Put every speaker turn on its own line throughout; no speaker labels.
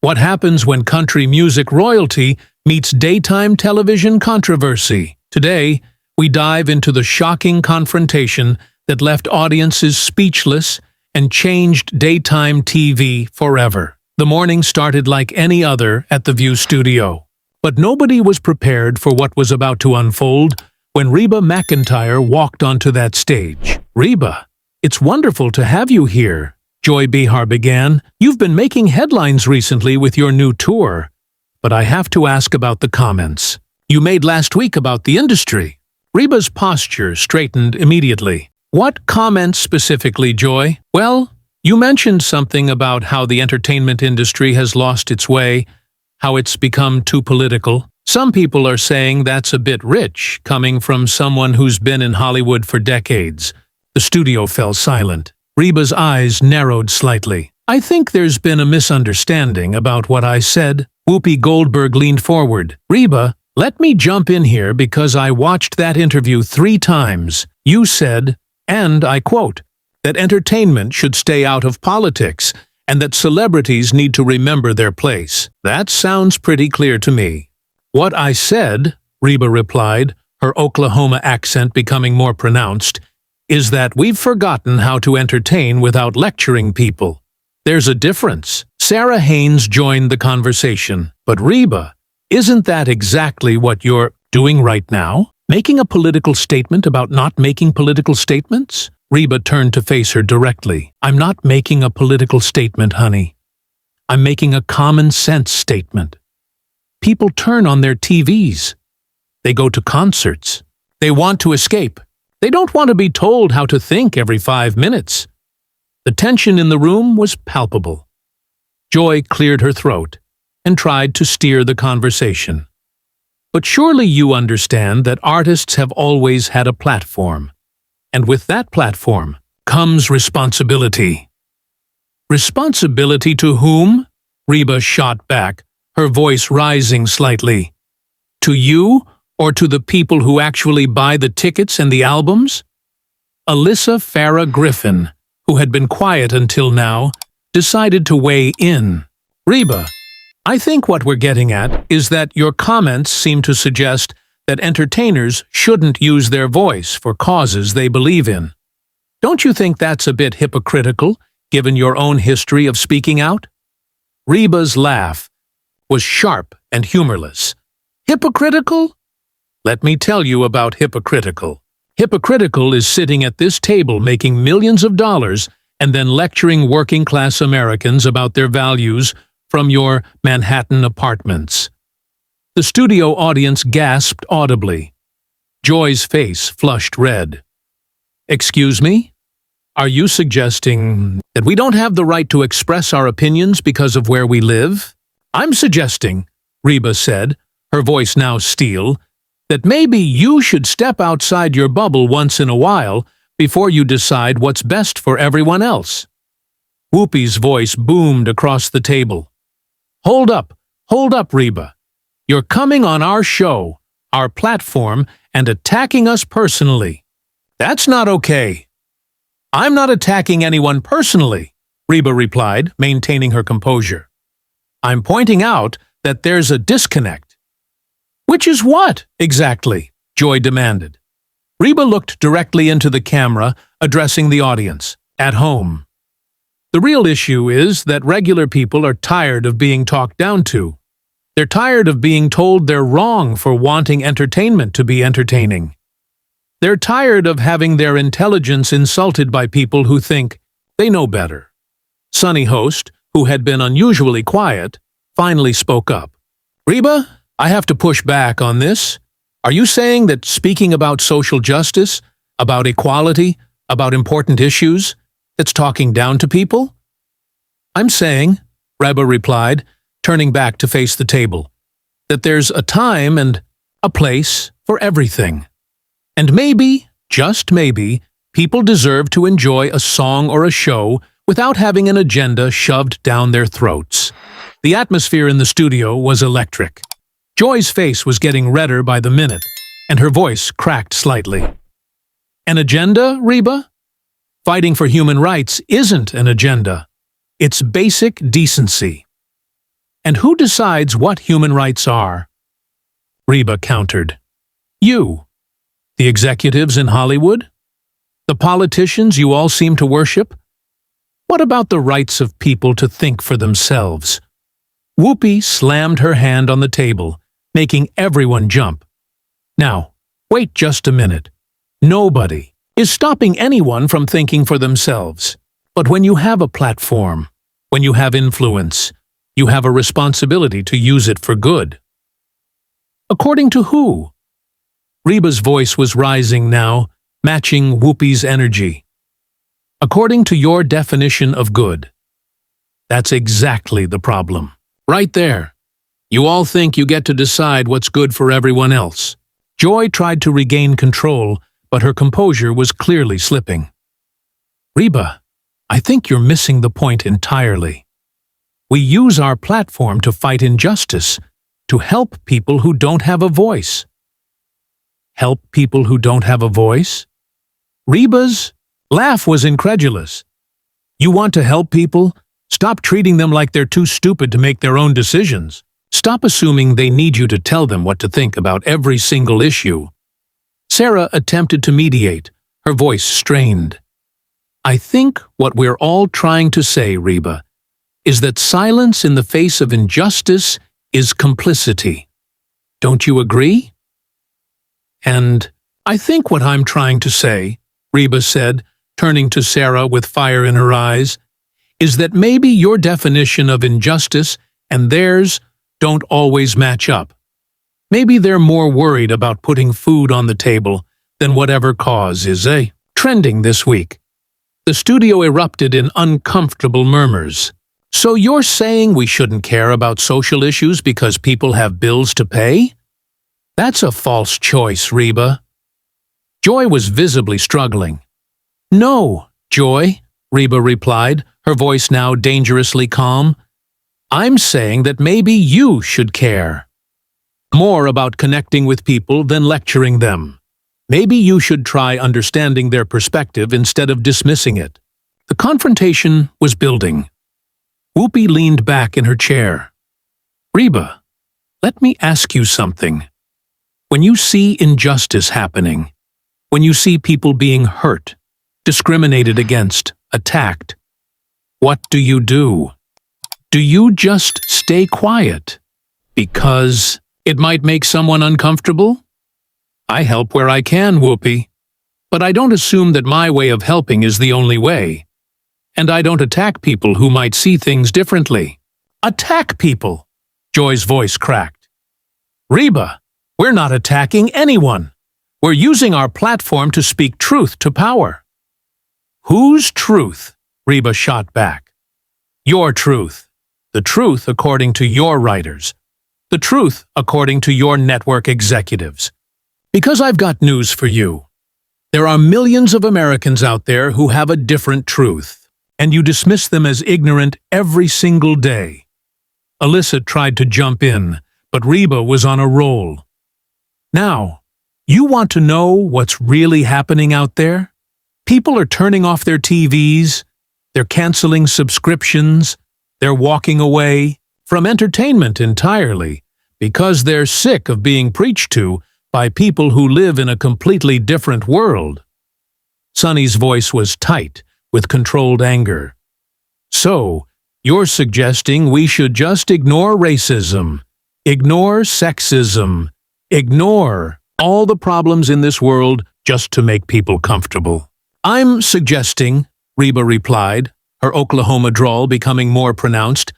What happens when country music royalty meets daytime television controversy? Today, we dive into the shocking confrontation that left audiences speechless and changed daytime TV forever. The morning started like any other at the View studio. But nobody was prepared for what was about to unfold when Reba McEntire walked onto that stage. "Reba, it's wonderful to have you here," Joy Behar began. "You've been making headlines recently with your new tour. But I have to ask about the comments you made last week about the industry." Reba's posture straightened immediately. "What comments specifically, Joy?" "Well, you mentioned something about how the entertainment industry has lost its way, how it's become too political. Some people are saying that's a bit rich, coming from someone who's been in Hollywood for decades." The studio fell silent. Reba's eyes narrowed slightly. "I think there's been a misunderstanding about what I said." Whoopi Goldberg leaned forward. "Reba, let me jump in here because I watched that interview 3 times. You said, and I quote, that entertainment should stay out of politics and that celebrities need to remember their place. That sounds pretty clear to me." "What I said," Reba replied, her Oklahoma accent becoming more pronounced, "is that we've forgotten how to entertain without lecturing people. There's a difference." Sarah Haynes joined the conversation. "But Reba, isn't that exactly what you're doing right now? Making a political statement about not making political statements?" Reba turned to face her directly. "I'm not making a political statement, honey. I'm making a common-sense statement. People turn on their TVs. They go to concerts. They want to escape. They don't want to be told how to think every 5 minutes." The tension in the room was palpable. Joy cleared her throat and tried to steer the conversation. "But surely you understand that artists have always had a platform. And with that platform comes responsibility." "Responsibility to whom?" Reba shot back, her voice rising slightly. "To you or to the people who actually buy the tickets and the albums?" Alyssa Farah Griffin, who had been quiet until now, decided to weigh in. "Reba, I think what we're getting at is that your comments seem to suggest that entertainers shouldn't use their voice for causes they believe in. Don't you think that's a bit hypocritical, given your own history of speaking out?" Reba's laugh was sharp and humorless. "Hypocritical? Let me tell you about hypocritical. Hypocritical is sitting at this table making millions of dollars and then lecturing working-class Americans about their values from your Manhattan apartments." The studio audience gasped audibly. Joy's face flushed red. "Excuse me? Are you suggesting that we don't have the right to express our opinions because of where we live?" "I'm suggesting," Reba said, her voice now steel, "that maybe you should step outside your bubble once in a while before you decide what's best for everyone else." Whoopi's voice boomed across the table. Hold up, Reba. You're coming on our show, our platform, and attacking us personally. That's not okay." "I'm not attacking anyone personally," Reba replied, maintaining her composure. "I'm pointing out that there's a disconnect." "Which is what, exactly?" Joy demanded. Reba looked directly into the camera, addressing the audience. "At home. The real issue is that regular people are tired of being talked down to. They're tired of being told they're wrong for wanting entertainment to be entertaining. They're tired of having their intelligence insulted by people who think they know better." Sunny Host, who had been unusually quiet, finally spoke up. "Reba, I have to push back on this. Are you saying that speaking about social justice, about equality, about important issues, that's talking down to people?" "I'm saying," Reba replied, turning back to face the table, "that there's a time and a place for everything. And maybe, just maybe, people deserve to enjoy a song or a show without having an agenda shoved down their throats." The atmosphere in the studio was electric. Joy's face was getting redder by the minute, and her voice cracked slightly. "An agenda, Reba? Fighting for human rights isn't an agenda. It's basic decency." And who decides what human rights are? Reba countered. You. The executives in Hollywood? The politicians you all seem to worship? What about the rights of people to think for themselves? Whoopi slammed her hand on the table, making everyone jump. Now, wait just a minute. Nobody is stopping anyone from thinking for themselves. But when you have a platform, when you have influence, you have a responsibility to use it for good. According to who? Reba's voice was rising now, matching Whoopi's energy. According to your definition of good. That's exactly the problem. Right there. You all think you get to decide what's good for everyone else. Joy tried to regain control, but her composure was clearly slipping. Reba, I think you're missing the point entirely. We use our platform to fight injustice, to help people who don't have a voice. Help people who don't have a voice? Reba's laugh was incredulous. You want to help people? Stop treating them like they're too stupid to make their own decisions. Stop assuming they need you to tell them what to think about every single issue. Sarah attempted to mediate, her voice strained. I think what we're all trying to say, Reba, is that silence in the face of injustice is complicity. Don't you agree? And I think what I'm trying to say, Reba said, turning to Sarah with fire in her eyes, is that maybe your definition of injustice and theirs don't always match up. Maybe they're more worried about putting food on the table than whatever cause is trending this week. The studio erupted in uncomfortable murmurs. So you're saying we shouldn't care about social issues because people have bills to pay? That's a false choice, Reba. Joy was visibly struggling. No, Joy, Reba replied, her voice now dangerously calm. I'm saying that maybe you should care. More about connecting with people than lecturing them. Maybe you should try understanding their perspective instead of dismissing it. The confrontation was building. Whoopi leaned back in her chair. Reba, let me ask you something. When you see injustice happening, when you see people being hurt, discriminated against, attacked, what do you do? Do you just stay quiet? Because it might make someone uncomfortable? I help where I can, Whoopi. But I don't assume that my way of helping is the only way. And I don't attack people who might see things differently. Attack people! Joy's voice cracked. Reba, we're not attacking anyone. We're using our platform to speak truth to power. Whose truth? Reba shot back. Your truth. The truth according to your writers. The truth according to your network executives. Because I've got news for you. There are millions of Americans out there who have a different truth, and you dismiss them as ignorant every single day. Alyssa tried to jump in, but Reba was on a roll. Now, you want to know what's really happening out there? People are turning off their TVs, they're canceling subscriptions, they're walking away from entertainment entirely because they're sick of being preached to by people who live in a completely different world. Sunny's voice was tight with controlled anger. So, you're suggesting we should just ignore racism, ignore sexism, ignore all the problems in this world just to make people comfortable. I'm suggesting, Reba replied, her Oklahoma drawl becoming more pronounced,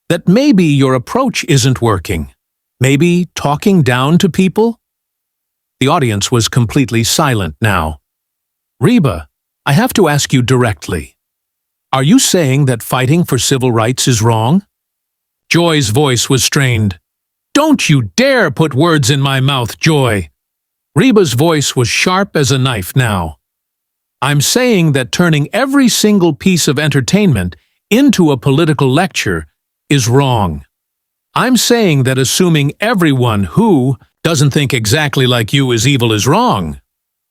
that maybe your approach isn't working. Maybe talking down to people? The audience was completely silent now. Reba, I have to ask you directly. Are you saying that fighting for civil rights is wrong? Joy's voice was strained. Don't you dare put words in my mouth, Joy. Reba's voice was sharp as a knife now. I'm saying that turning every single piece of entertainment into a political lecture is wrong. I'm saying that assuming everyone who doesn't think exactly like you is evil is wrong.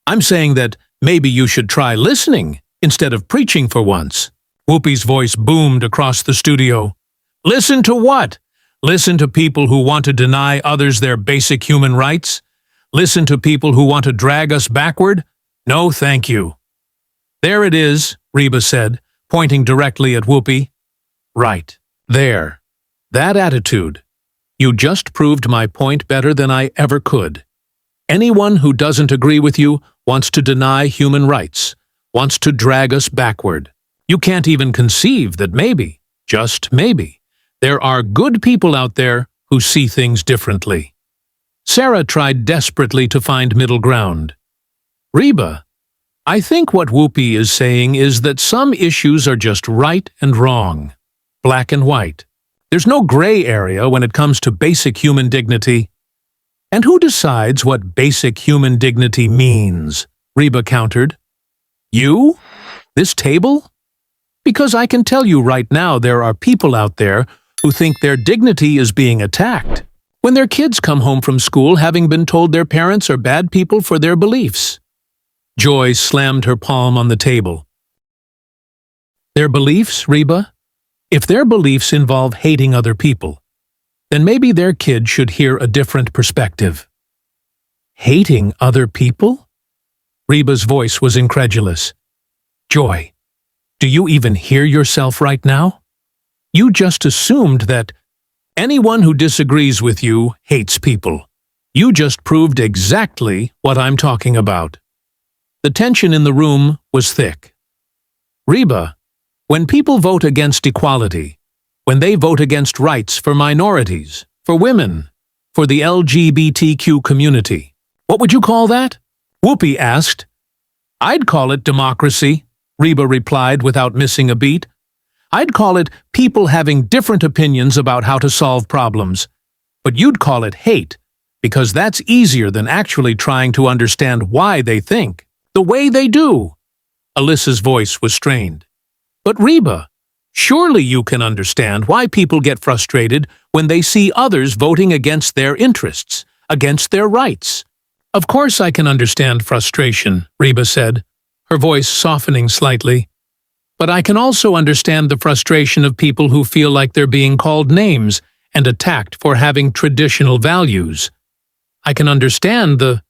I'm saying that maybe you should try listening instead of preaching for once. Whoopi's voice boomed across the studio. Listen to what? Listen to people who want to deny others their basic human rights? Listen to people who want to drag us backward? No, thank you. There it is, Reba said, pointing directly at Whoopi. Right. There. That attitude. You just proved my point better than I ever could. Anyone who doesn't agree with you wants to deny human rights, wants to drag us backward. You can't even conceive that maybe, just maybe, there are good people out there who see things differently. Sarah tried desperately to find middle ground. Reba, I think what Whoopi is saying is that some issues are just right and wrong, black and white. There's no gray area when it comes to basic human dignity. And who decides what basic human dignity means? Reba countered. You? This table? Because I can tell you right now there are people out there who think their dignity is being attacked when their kids come home from school having been told their parents are bad people for their beliefs. Joy slammed her palm on the table. Their beliefs, Reba? If their beliefs involve hating other people, then maybe their kid should hear a different perspective. Hating other people? Reba's voice was incredulous. Joy, do you even hear yourself right now? You just assumed that anyone who disagrees with you hates people. You just proved exactly what I'm talking about. The tension in the room was thick. Reba, when people vote against equality, when they vote against rights for minorities, for women, for the LGBTQ community, what would you call that? Whoopi asked. I'd call it democracy, Reba replied without missing a beat. I'd call it people having different opinions about how to solve problems. But you'd call it hate, because that's easier than actually trying to understand why they think the way they do. Alyssa's voice was strained. But Reba, surely you can understand why people get frustrated when they see others voting against their interests, against their rights. Of course I can understand frustration, Reba said, her voice softening slightly. But I can also understand the frustration of people who feel like they're being called names and attacked for having traditional values. I can understand the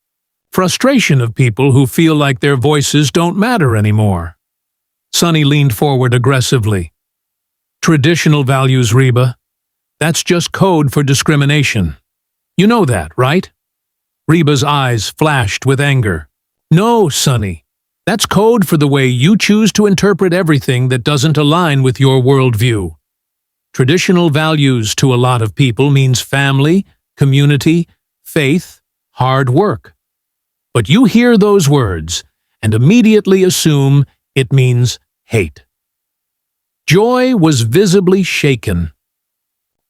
frustration of people who feel like their voices don't matter anymore. Sonny leaned forward aggressively. Traditional values, Reba. That's just code for discrimination. You know that, right? Reba's eyes flashed with anger. No, Sonny. That's code for the way you choose to interpret everything that doesn't align with your worldview. Traditional values to a lot of people means family, community, faith, hard work. But you hear those words and immediately assume it means hate. Joy was visibly shaken.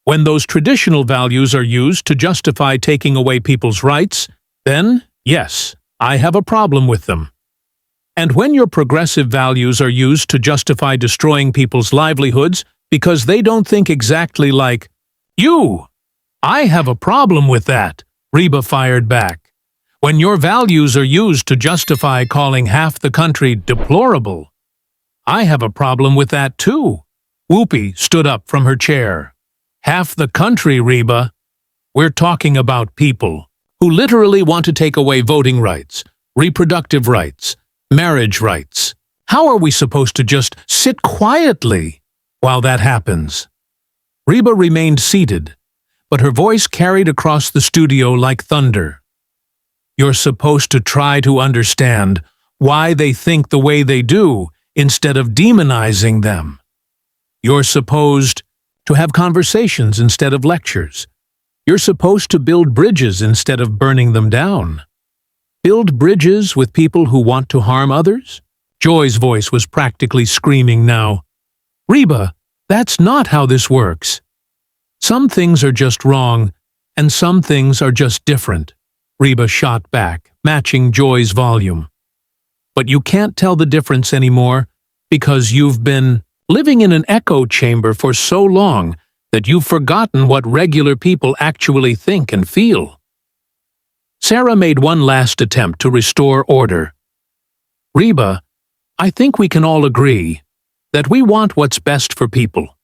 When those traditional values are used to justify taking away people's rights, then, yes, I have a problem with them. And when your progressive values are used to justify destroying people's livelihoods because they don't think exactly like you, I have a problem with that, Reba fired back. When your values are used to justify calling half the country deplorable, I have a problem with that too. Whoopi stood up from her chair. Half the country, Reba. We're talking about people who literally want to take away voting rights, reproductive rights, marriage rights. How are we supposed to just sit quietly while that happens? Reba remained seated, but her voice carried across the studio like thunder. You're supposed to try to understand why they think the way they do instead of demonizing them. You're supposed to have conversations instead of lectures. You're supposed to build bridges instead of burning them down. Build bridges with people who want to harm others? Joy's voice was practically screaming now. Reba, that's not how this works. Some things are just wrong, and some things are just different. Reba shot back, matching Joy's volume. But you can't tell the difference anymore because you've been living in an echo chamber for so long that you've forgotten what regular people actually think and feel. Sarah made one last attempt to restore order. Reba, I think we can all agree that we want what's best for people.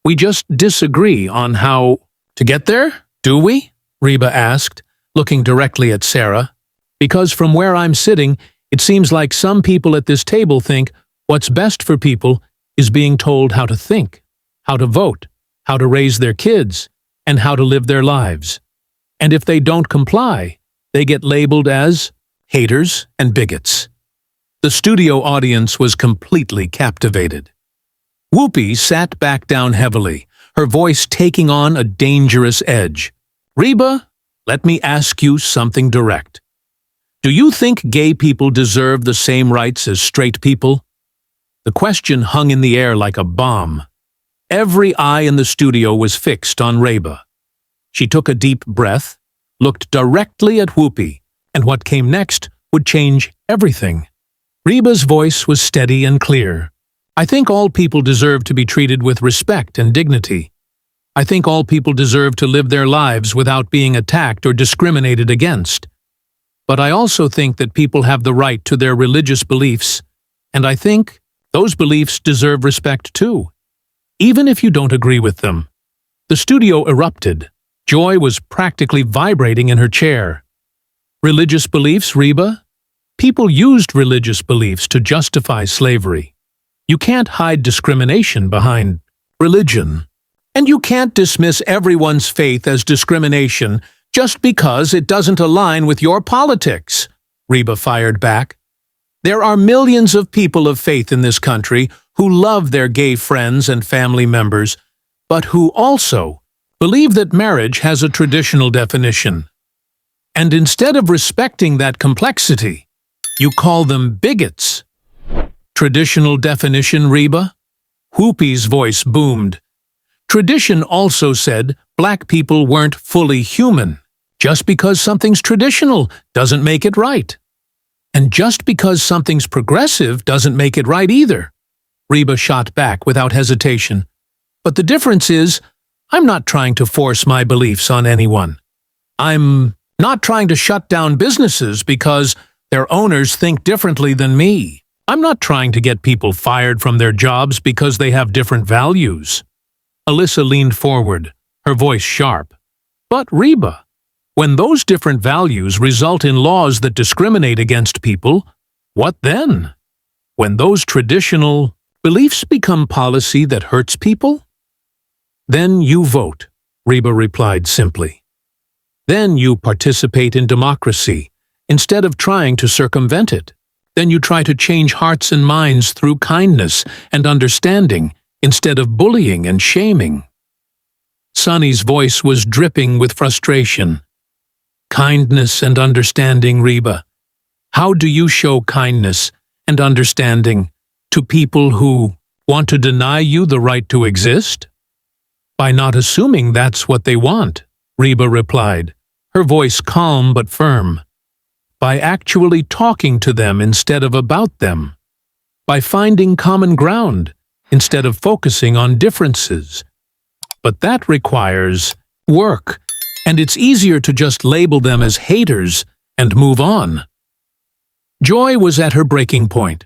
We just disagree on how To get there, do we? Reba asked, looking directly at Sarah. Because from where I'm sitting, it seems like some people at this table think what's best for people is being told how to think, how to vote, how to raise their kids, and how to live their lives. And if they don't comply, they get labeled as haters and bigots. The studio audience was completely captivated. Whoopi sat back down heavily, her voice taking on a dangerous edge. Reba, let me ask you something direct. Do you think gay people deserve the same rights as straight people? The question hung in the air like a bomb. Every eye in the studio was fixed on Reba. She took a deep breath, looked directly at Whoopi, and what came next would change everything. Reba's voice was steady and clear. I think all people deserve to be treated with respect and dignity. I think all people deserve to live their lives without being attacked or discriminated against. But I also think that people have the right to their religious beliefs, and I think those beliefs deserve respect too, even if you don't agree with them. The studio erupted. Joy was practically vibrating in her chair. Religious beliefs, Reba? People used religious beliefs to justify slavery. You can't hide discrimination behind religion. And you can't dismiss everyone's faith as discrimination just because it doesn't align with your politics, Reba fired back. There are millions of people of faith in this country who love their gay friends and family members, but who also believe that marriage has a traditional definition. And instead of respecting that complexity, you call them bigots. Traditional definition, Reba? Whoopi's voice boomed. Tradition also said black people weren't fully human. Just because something's traditional doesn't make it right. And just because something's progressive doesn't make it right either. Reba shot back without hesitation. But the difference is, I'm not trying to force my beliefs on anyone. I'm not trying to shut down businesses because their owners think differently than me. I'm not trying to get people fired from their jobs because they have different values. Alyssa leaned forward, her voice sharp. But Reba, when those different values result in laws that discriminate against people, what then? When those traditional beliefs become policy that hurts people? Then you vote, Reba replied simply. Then you participate in democracy, instead of trying to circumvent it. Then you try to change hearts and minds through kindness and understanding, instead of bullying and shaming. Sonny's voice was dripping with frustration. Kindness and understanding, Reba. How do you show kindness and understanding to people who want to deny you the right to exist? By not assuming that's what they want, Reba replied, her voice calm but firm. By actually talking to them instead of about them. By finding common ground instead of focusing on differences. But that requires work, and it's easier to just label them as haters and move on. Joy was at her breaking point.